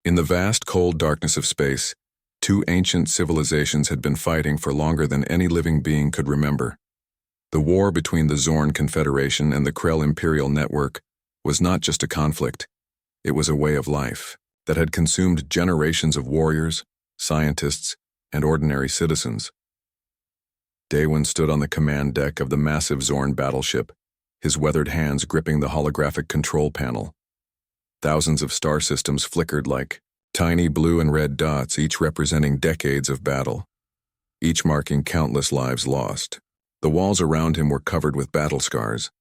In the vast, cold darkness of space, two ancient civilizations had been fighting for longer than any living being could remember. The war between the Zorn Confederation and the Krell Imperial Network was not just a conflict, it was a way of life that had consumed generations of warriors, scientists, and ordinary citizens. Daewon stood on the command deck of the massive Zorn battleship, his weathered hands gripping the holographic control panel. Thousands of star systems flickered like tiny blue and red dots, each representing decades of battle, each marking countless lives lost. The walls around him were covered with battle scars,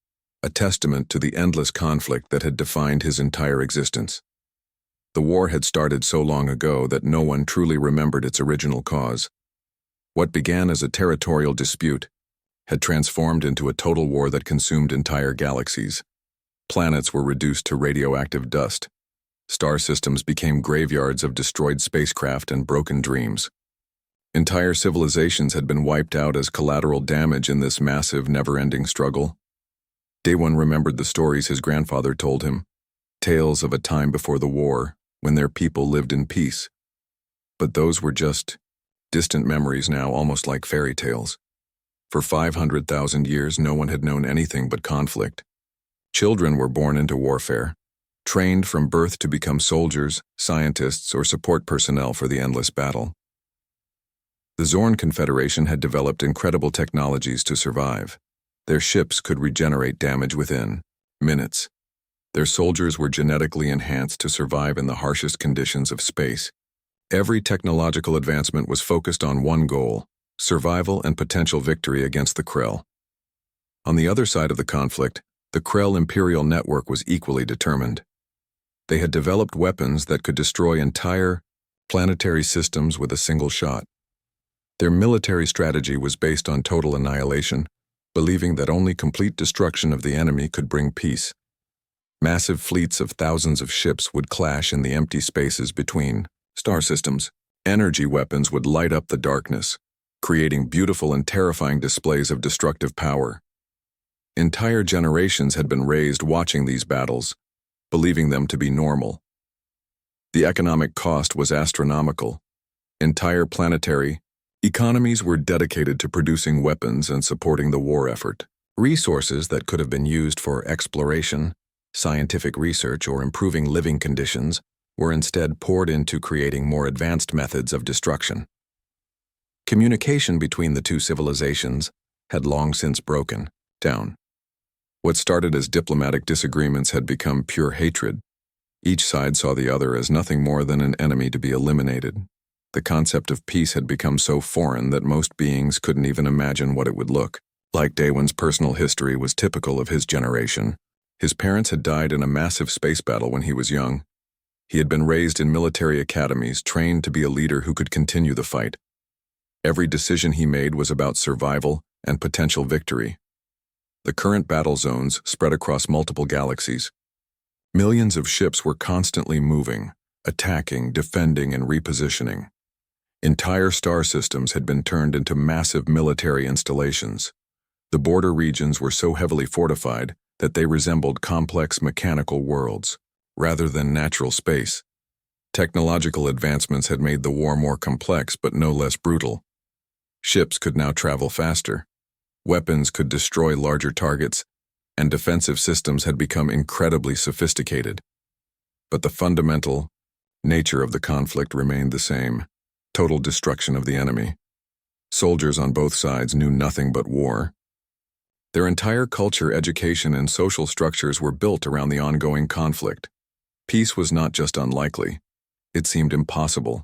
a testament to the endless conflict that had defined his entire existence. The war had started so long ago that no one truly remembered its original cause. What began as a territorial dispute had transformed into a total war that consumed entire galaxies. Planets were reduced to radioactive dust. Star systems became graveyards of destroyed spacecraft and broken dreams. Entire civilizations had been wiped out as collateral damage in this massive, never-ending struggle. Daewon remembered the stories his grandfather told him, tales of a time before the war, when their people lived in peace. But those were just distant memories now, almost like fairy tales. For 500,000 years, no one had known anything but conflict. Children were born into warfare, trained from birth to become soldiers, scientists, or support personnel for the endless battle. The Zorn Confederation had developed incredible technologies to survive. Their ships could regenerate damage within minutes. Their soldiers were genetically enhanced to survive in the harshest conditions of space. Every technological advancement was focused on one goal: survival and potential victory against the Krell. On the other side of the conflict, the Krell Imperial Network was equally determined. They had developed weapons that could destroy entire planetary systems with a single shot. Their military strategy was based on total annihilation, believing that only complete destruction of the enemy could bring peace. Massive fleets of thousands of ships would clash in the empty spaces between star systems. Energy weapons would light up the darkness, creating beautiful and terrifying displays of destructive power. Entire generations had been raised watching these battles, believing them to be normal. The economic cost was astronomical. Entire planetary economies were dedicated to producing weapons and supporting the war effort. Resources that could have been used for exploration, scientific research, or improving living conditions were instead poured into creating more advanced methods of destruction. Communication between the two civilizations had long since broken down. What started as diplomatic disagreements had become pure hatred. Each side saw the other as nothing more than an enemy to be eliminated. The concept of peace had become so foreign that most beings couldn't even imagine what it would look like. Daewon's personal history was typical of his generation. His parents had died in a massive space battle when he was young. He had been raised in military academies, trained to be a leader who could continue the fight. Every decision he made was about survival and potential victory. The current battle zones spread across multiple galaxies. Millions of ships were constantly moving, attacking, defending, and repositioning. Entire star systems had been turned into massive military installations. The border regions were so heavily fortified that they resembled complex mechanical worlds, rather than natural space. Technological advancements had made the war more complex but no less brutal. Ships could now travel faster. Weapons could destroy larger targets, and defensive systems had become incredibly sophisticated. But the fundamental nature of the conflict remained the same: total destruction of the enemy. Soldiers on both sides knew nothing but war. Their entire culture, education, and social structures were built around the ongoing conflict. Peace was not just unlikely, it seemed impossible.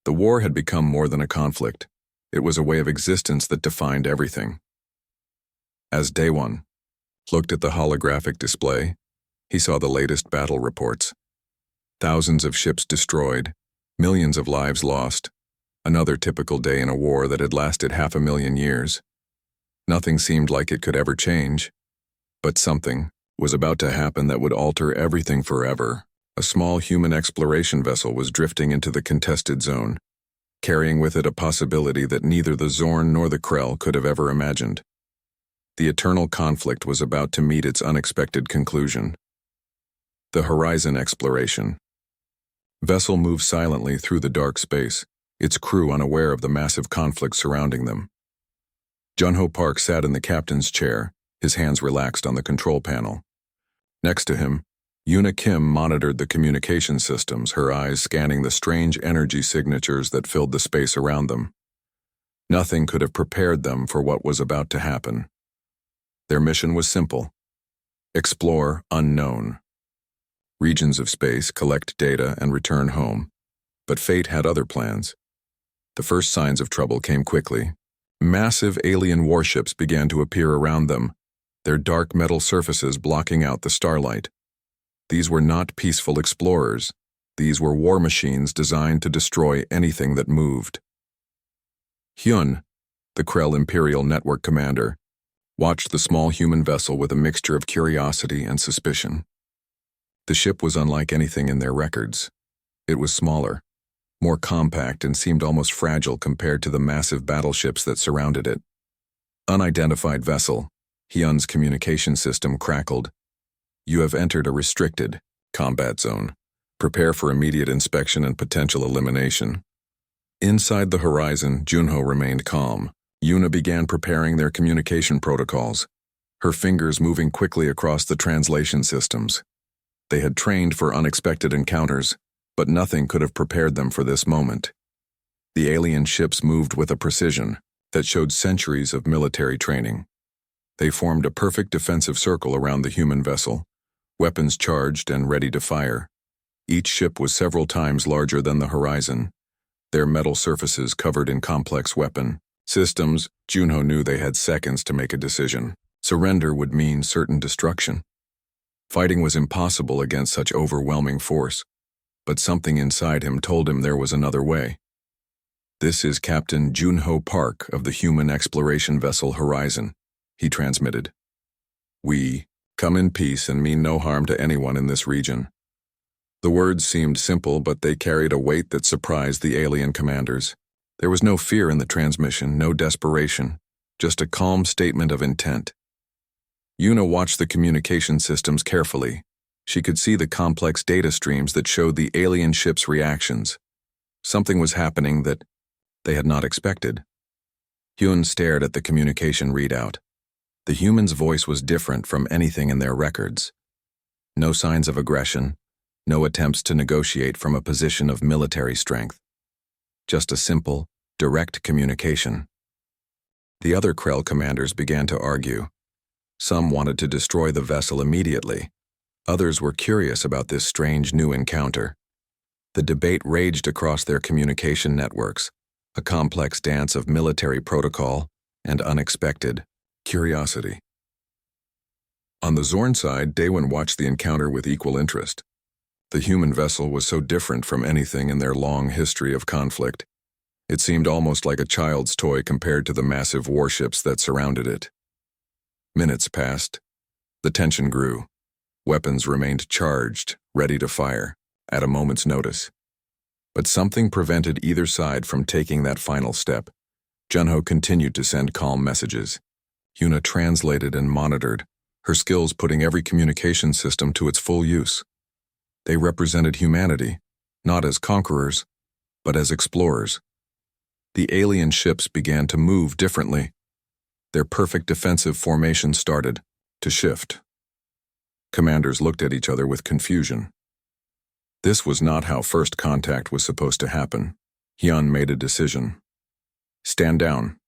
The war had become more than a conflict. It was a way of existence that defined everything. As Daewon looked at the holographic display, he saw the latest battle reports. Thousands of ships destroyed, millions of lives lost. Another typical day in a war that had lasted 500,000 years. Nothing seemed like it could ever change, but something was about to happen that would alter everything forever. A small human exploration vessel was drifting into the contested zone, carrying with it a possibility that neither the Zorn nor the Krell could have ever imagined. The eternal conflict was about to meet its unexpected conclusion. The Horizon Exploration. Vessel moved silently through the dark space, its crew unaware of the massive conflict surrounding them. Jun-Ho Park sat in the captain's chair, his hands relaxed on the control panel. Next to him, Yuna Kim monitored the communication systems, her eyes scanning the strange energy signatures that filled the space around them. Nothing could have prepared them for what was about to happen. Their mission was simple: explore unknown regions of space, collect data, and return home. But fate had other plans. The first signs of trouble came quickly. Massive alien warships began to appear around them, their dark metal surfaces blocking out the starlight. These were not peaceful explorers. These were war machines designed to destroy anything that moved. Hyun, the Krell Imperial Network commander, watched the small human vessel with a mixture of curiosity and suspicion. The ship was unlike anything in their records. It was smaller, more compact, and seemed almost fragile compared to the massive battleships that surrounded it. Unidentified vessel, Hyun's communication system crackled. You have entered a restricted combat zone. Prepare for immediate inspection and potential elimination. Inside the horizon, Jun-Ho remained calm. Yuna began preparing their communication protocols, her fingers moving quickly across the translation systems. They had trained for unexpected encounters, but nothing could have prepared them for this moment. The alien ships moved with a precision that showed centuries of military training. They formed a perfect defensive circle around the human vessel, weapons charged and ready to fire. Each ship was several times larger than the horizon, their metal surfaces covered in complex weapon systems. Jun-Ho knew they had seconds to make a decision. Surrender would mean certain destruction. Fighting was impossible against such overwhelming force, but something inside him told him there was another way. This is Captain Jun-Ho Park of the human exploration vessel Horizon, he transmitted. We come in peace and mean no harm to anyone in this region. The words seemed simple, but they carried a weight that surprised the alien commanders. There was no fear in the transmission, no desperation, just a calm statement of intent. Yuna watched the communication systems carefully. She could see the complex data streams that showed the alien ship's reactions. Something was happening that they had not expected. Hyun stared at the communication readout. The human's voice was different from anything in their records. No signs of aggression, no attempts to negotiate from a position of military strength. Just a simple, direct communication. The other Krell commanders began to argue. Some wanted to destroy the vessel immediately. Others were curious about this strange new encounter. The debate raged across their communication networks, a complex dance of military protocol and unexpected curiosity. On the Zorn side, Daewon watched the encounter with equal interest. The human vessel was so different from anything in their long history of conflict. It seemed almost like a child's toy compared to the massive warships that surrounded it. Minutes passed. The tension grew. Weapons remained charged, ready to fire, at a moment's notice. But something prevented either side from taking that final step. Jun-Ho continued to send calm messages. Yuna translated and monitored, her skills putting every communication system to its full use. They represented humanity, not as conquerors, but as explorers. The alien ships began to move differently. Their perfect defensive formation started to shift. Commanders looked at each other with confusion. This was not how first contact was supposed to happen. Hyun made a decision. Stand down,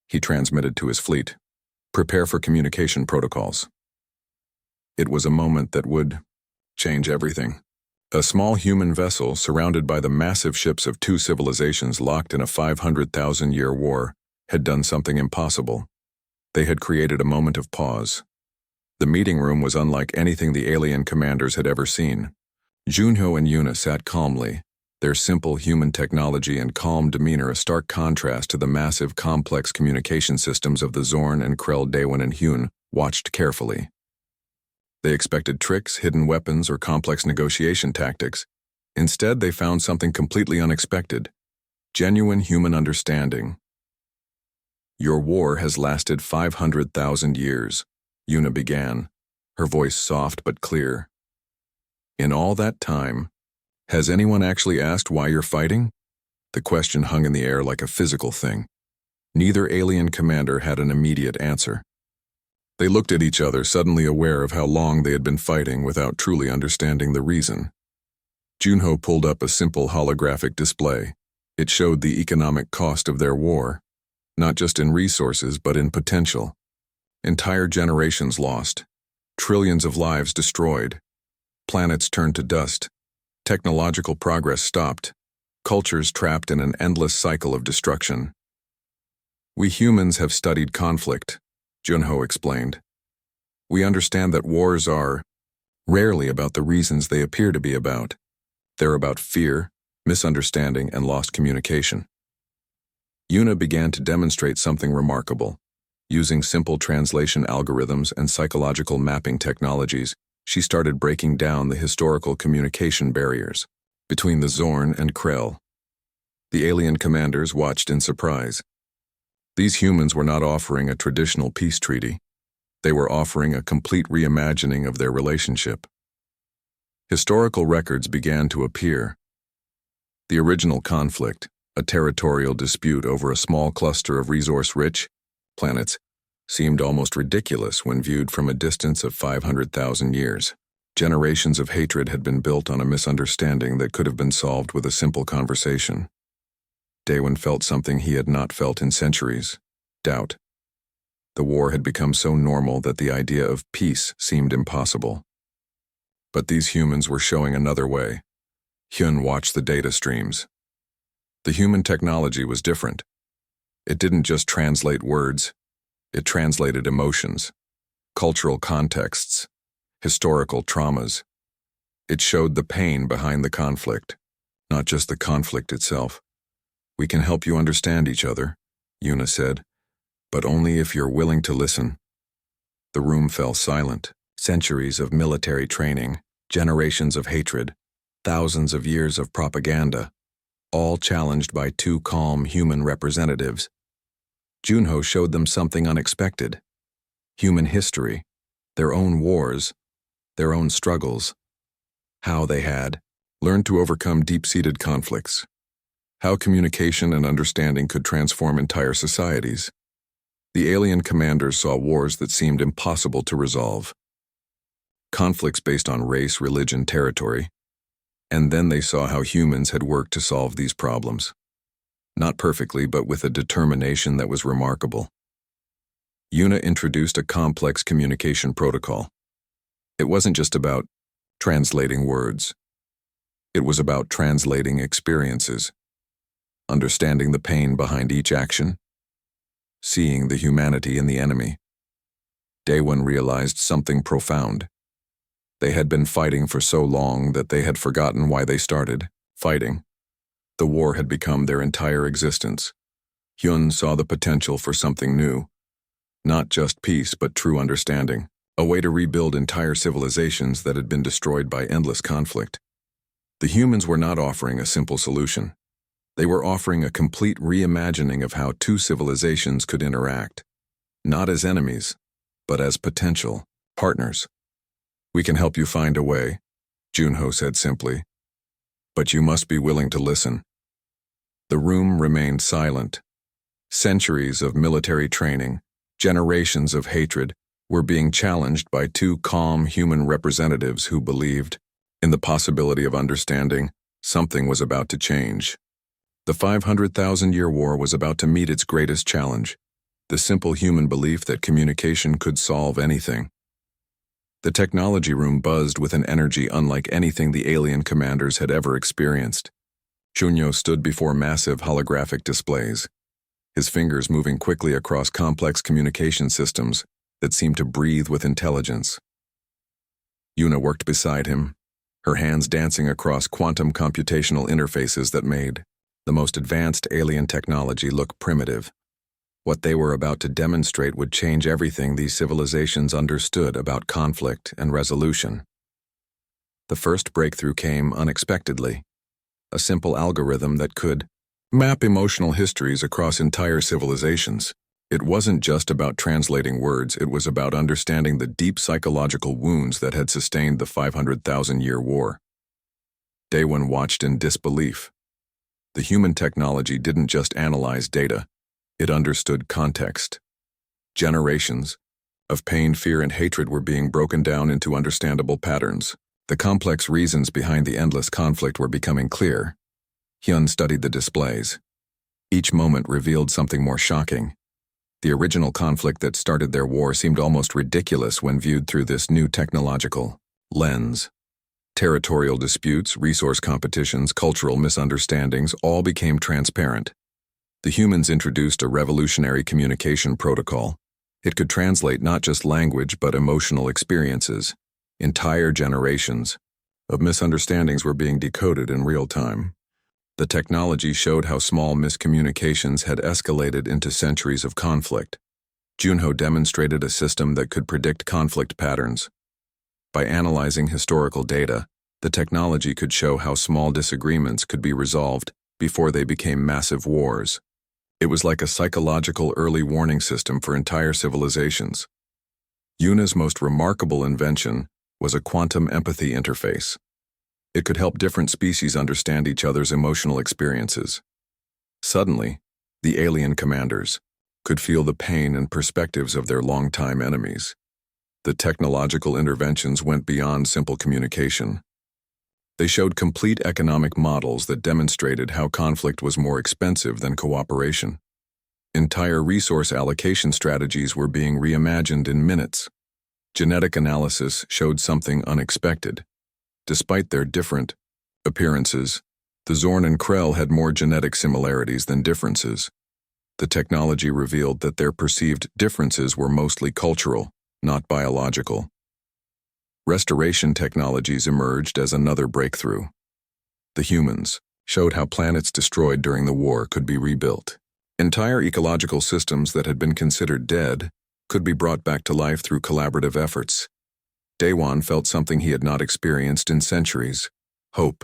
he transmitted to his fleet. Prepare for communication protocols. It was a moment that would change everything. A small human vessel surrounded by the massive ships of two civilizations locked in a 500,000-year war had done something impossible. They had created a moment of pause. The meeting room was unlike anything the alien commanders had ever seen. Jun-Ho and Yuna sat calmly, their simple human technology and calm demeanor a stark contrast to the massive, complex communication systems of the Zorn and Krell. Daewon and Hyun watched carefully. They expected tricks, hidden weapons, or complex negotiation tactics. Instead, they found something completely unexpected: genuine human understanding. Your war has lasted 500,000 years, Yuna began, her voice soft but clear. In all that time, Has anyone actually asked why you're fighting? The question hung in the air like a physical thing. Neither alien commander had an immediate answer. They looked at each other, suddenly aware of how long they had been fighting without truly understanding the reason. Junho pulled up a simple holographic display. It showed the economic cost of their war, not just in resources but in potential. Entire generations lost, trillions of lives destroyed, planets turned to dust, technological progress stopped, cultures trapped in an endless cycle of destruction. We humans have studied conflict, Junho explained. We understand that wars are rarely about the reasons they appear to be about. They're about fear, misunderstanding, and lost communication. Yuna began to demonstrate something remarkable. Using simple translation algorithms and psychological mapping technologies, she started breaking down the historical communication barriers between the Zorn and Krell. The alien commanders watched in surprise. These humans were not offering a traditional peace treaty. They were offering a complete reimagining of their relationship. Historical records began to appear. The original conflict, a territorial dispute over a small cluster of resource-rich planets, seemed almost ridiculous when viewed from a distance of 500,000 years. Generations of hatred had been built on a misunderstanding that could have been solved with a simple conversation. Daewon felt something he had not felt in centuries: doubt. The war had become so normal that the idea of peace seemed impossible. But these humans were showing another way. Hyun watched the data streams. The human technology was different. It didn't just translate words, it translated emotions, cultural contexts, historical traumas. It showed the pain behind the conflict, not just the conflict itself. We can help you understand each other, Yuna said, but only if you're willing to listen. The room fell silent. Centuries of military training, generations of hatred, thousands of years of propaganda, all challenged by two calm human representatives. Junho showed them something unexpected: human history, their own wars, their own struggles, how they had learned to overcome deep-seated conflicts, how communication and understanding could transform entire societies. The alien commanders saw wars that seemed impossible to resolve, conflicts based on race, religion, territory, and then they saw how humans had worked to solve these problems. Not perfectly, but with a determination that was remarkable. Yuna introduced a complex communication protocol. It wasn't just about translating words. It was about translating experiences, understanding the pain behind each action, seeing the humanity in the enemy. Daewon realized something profound. They had been fighting for so long that they had forgotten why they started fighting. The war had become their entire existence. Hyun saw the potential for something new. Not just peace, but true understanding. A way to rebuild entire civilizations that had been destroyed by endless conflict. The humans were not offering a simple solution. They were offering a complete reimagining of how two civilizations could interact. Not as enemies, but as potential partners. We can help you find a way, Junho said simply. But you must be willing to listen. The room remained silent. Centuries of military training, generations of hatred, were being challenged by two calm human representatives who believed in the possibility of understanding. Something was about to change. The 500,000-year war was about to meet its greatest challenge, the simple human belief that communication could solve anything. The technology room buzzed with an energy unlike anything the alien commanders had ever experienced. Junho stood before massive holographic displays, his fingers moving quickly across complex communication systems that seemed to breathe with intelligence. Yuna worked beside him, her hands dancing across quantum computational interfaces that made the most advanced alien technology look primitive. What they were about to demonstrate would change everything these civilizations understood about conflict and resolution. The first breakthrough came unexpectedly. A simple algorithm that could map emotional histories across entire civilizations. It wasn't just about translating words, it was about understanding the deep psychological wounds that had sustained the 500,000-year war. Daewon watched in disbelief. The human technology didn't just analyze data, it understood context. Generations of pain, fear, and hatred were being broken down into understandable patterns. The complex reasons behind the endless conflict were becoming clear. Hyun studied the displays. Each moment revealed something more shocking. The original conflict that started their war seemed almost ridiculous when viewed through this new technological lens. Territorial disputes, resource competitions, cultural misunderstandings all became transparent. The humans introduced a revolutionary communication protocol. It could translate not just language but emotional experiences. Entire generations of misunderstandings were being decoded in real time. The technology showed how small miscommunications had escalated into centuries of conflict. Junho demonstrated a system that could predict conflict patterns. By analyzing historical data, the technology could show how small disagreements could be resolved before they became massive wars. It was like a psychological early warning system for entire civilizations. Yuna's most remarkable invention was a quantum empathy interface. It could help different species understand each other's emotional experiences. Suddenly, the alien commanders could feel the pain and perspectives of their longtime enemies. The technological interventions went beyond simple communication. They showed complete economic models that demonstrated how conflict was more expensive than cooperation. Entire resource allocation strategies were being reimagined in minutes. Genetic analysis showed something unexpected. Despite their different appearances, the Zorn and Krell had more genetic similarities than differences. The technology revealed that their perceived differences were mostly cultural, not biological. Restoration technologies emerged as another breakthrough. The humans showed how planets destroyed during the war could be rebuilt. Entire ecological systems that had been considered dead could be brought back to life through collaborative efforts. Daewon felt something he had not experienced in centuries: hope.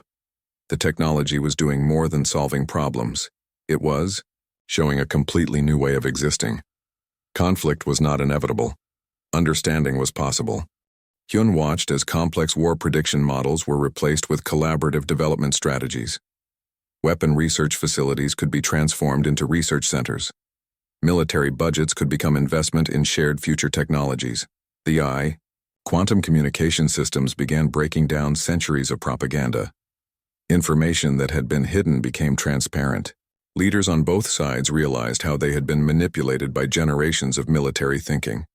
The technology was doing more than solving problems. It was showing a completely new way of existing. Conflict was not inevitable. Understanding was possible. Hyun watched as complex war prediction models were replaced with collaborative development strategies. Weapon research facilities could be transformed into research centers. Military budgets could become investment in shared future technologies. Quantum communication systems began breaking down centuries of propaganda. Information that had been hidden became transparent. Leaders on both sides realized how they had been manipulated by generations of military thinking.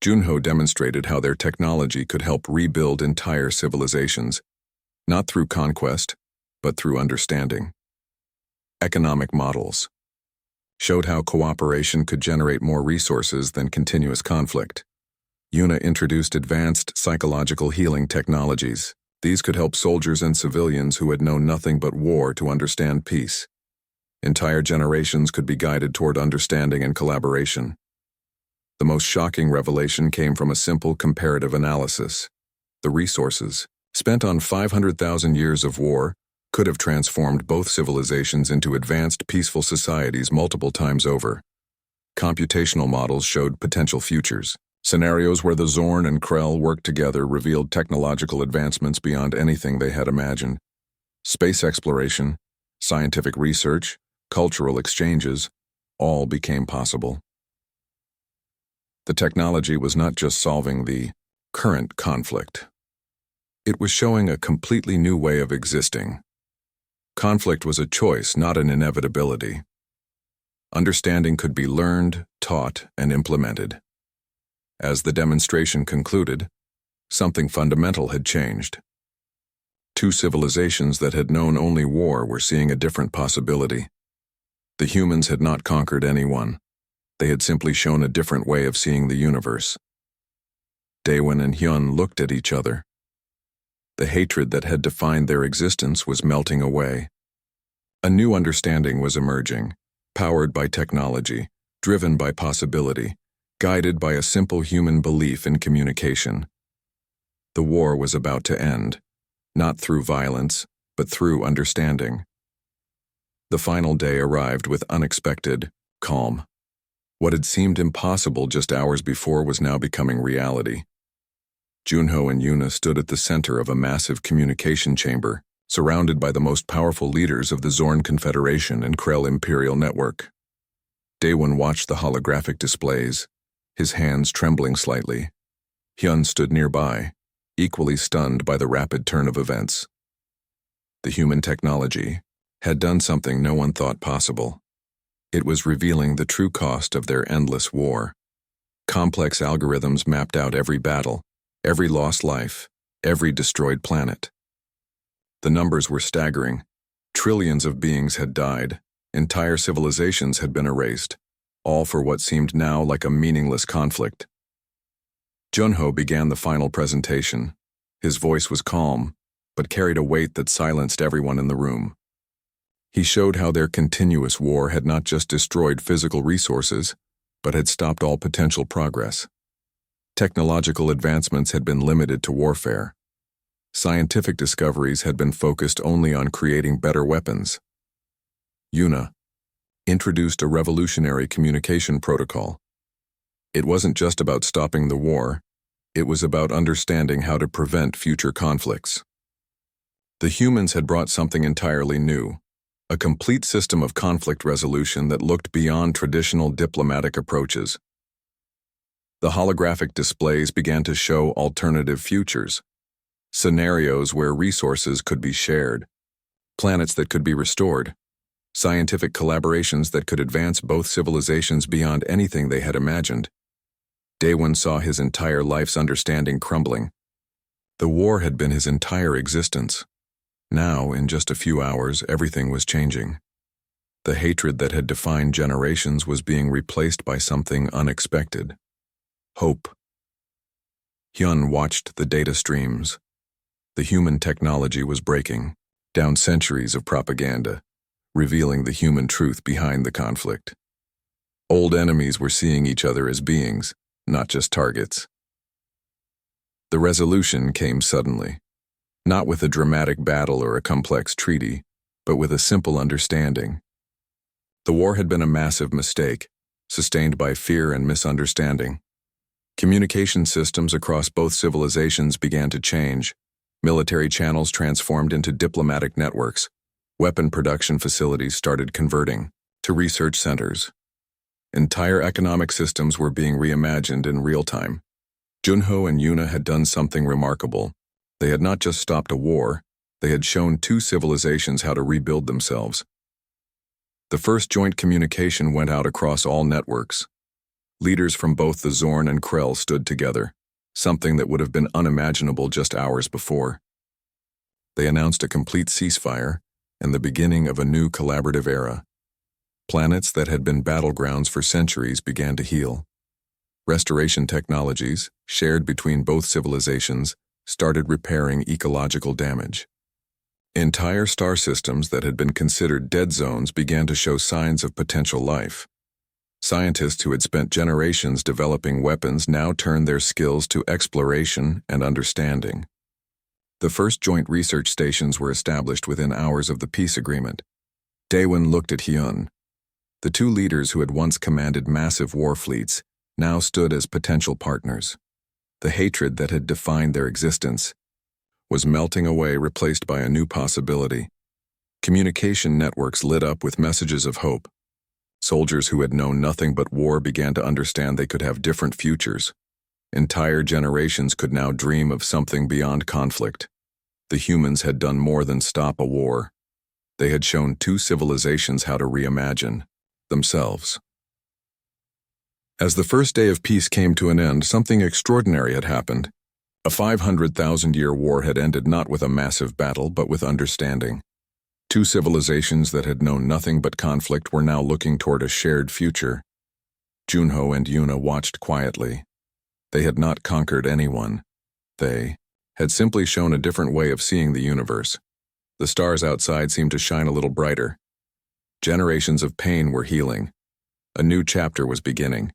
Junho demonstrated how their technology could help rebuild entire civilizations, not through conquest, but through understanding. Economic models showed how cooperation could generate more resources than continuous conflict. Yuna introduced advanced psychological healing technologies. These could help soldiers and civilians who had known nothing but war to understand peace. Entire generations could be guided toward understanding and collaboration. The most shocking revelation came from a simple comparative analysis. The resources, spent on 500,000 years of war, could have transformed both civilizations into advanced, peaceful societies multiple times over. Computational models showed potential futures. Scenarios where the Zorn and Krell worked together revealed technological advancements beyond anything they had imagined. Space exploration, scientific research, cultural exchanges, all became possible. The technology was not just solving the current conflict. It was showing a completely new way of existing. Conflict was a choice, not an inevitability. Understanding could be learned, taught, and implemented. As the demonstration concluded, something fundamental had changed. Two civilizations that had known only war were seeing a different possibility. The humans had not conquered anyone. They had simply shown a different way of seeing the universe. Daewon and Hyun looked at each other. The hatred that had defined their existence was melting away. A new understanding was emerging, powered by technology, driven by possibility, guided by a simple human belief in communication. The war was about to end, not through violence, but through understanding. The final day arrived with unexpected calm. What had seemed impossible just hours before was now becoming reality. Junho and Yuna stood at the center of a massive communication chamber, surrounded by the most powerful leaders of the Zorn Confederation and Krell Imperial Network. Daewon watched the holographic displays, his hands trembling slightly. Hyun stood nearby, equally stunned by the rapid turn of events. The human technology had done something no one thought possible. It was revealing the true cost of their endless war. Complex algorithms mapped out every battle, every lost life, every destroyed planet. The numbers were staggering. Trillions of beings had died. Entire civilizations had been erased, all for what seemed now like a meaningless conflict. Junho began the final presentation. His voice was calm, but carried a weight that silenced everyone in the room. He showed how their continuous war had not just destroyed physical resources, but had stopped all potential progress. Technological advancements had been limited to warfare. Scientific discoveries had been focused only on creating better weapons. Yuna introduced a revolutionary communication protocol. It wasn't just about stopping the war, it was about understanding how to prevent future conflicts. The humans had brought something entirely new, a complete system of conflict resolution that looked beyond traditional diplomatic approaches. The holographic displays began to show alternative futures, scenarios where resources could be shared, planets that could be restored, scientific collaborations that could advance both civilizations beyond anything they had imagined. Daewon saw his entire life's understanding crumbling. The war had been his entire existence. Now, in just a few hours, everything was changing. The hatred that had defined generations was being replaced by something unexpected. Hope. Hyun watched the data streams. The human technology was breaking down centuries of propaganda, revealing the human truth behind the conflict. Old enemies were seeing each other as beings, not just targets. The resolution came suddenly, not with a dramatic battle or a complex treaty, but with a simple understanding. The war had been a massive mistake, sustained by fear and misunderstanding. Communication systems across both civilizations began to change. Military channels transformed into diplomatic networks. Weapon production facilities started converting to research centers. Entire economic systems were being reimagined in real time. Junho and Yuna had done something remarkable. They had not just stopped a war, they had shown two civilizations how to rebuild themselves. The first joint communication went out across all networks. Leaders from both the Zorn and Krell stood together, something that would have been unimaginable just hours before. They announced a complete ceasefire and the beginning of a new collaborative era. Planets that had been battlegrounds for centuries began to heal. Restoration technologies, shared between both civilizations, started repairing ecological damage. Entire star systems that had been considered dead zones began to show signs of potential life. Scientists who had spent generations developing weapons now turned their skills to exploration and understanding. The first joint research stations were established within hours of the peace agreement. Daewon looked at Hyun. The two leaders who had once commanded massive war fleets now stood as potential partners. The hatred that had defined their existence was melting away, replaced by a new possibility. Communication networks lit up with messages of hope. Soldiers who had known nothing but war began to understand they could have different futures. Entire generations could now dream of something beyond conflict. The humans had done more than stop a war. They had shown two civilizations how to reimagine themselves. As the first day of peace came to an end, something extraordinary had happened. A 500,000-year war had ended not with a massive battle, but with understanding. Two civilizations that had known nothing but conflict were now looking toward a shared future. Junho and Yuna watched quietly. They had not conquered anyone. They had simply shown a different way of seeing the universe. The stars outside seemed to shine a little brighter. Generations of pain were healing. A new chapter was beginning.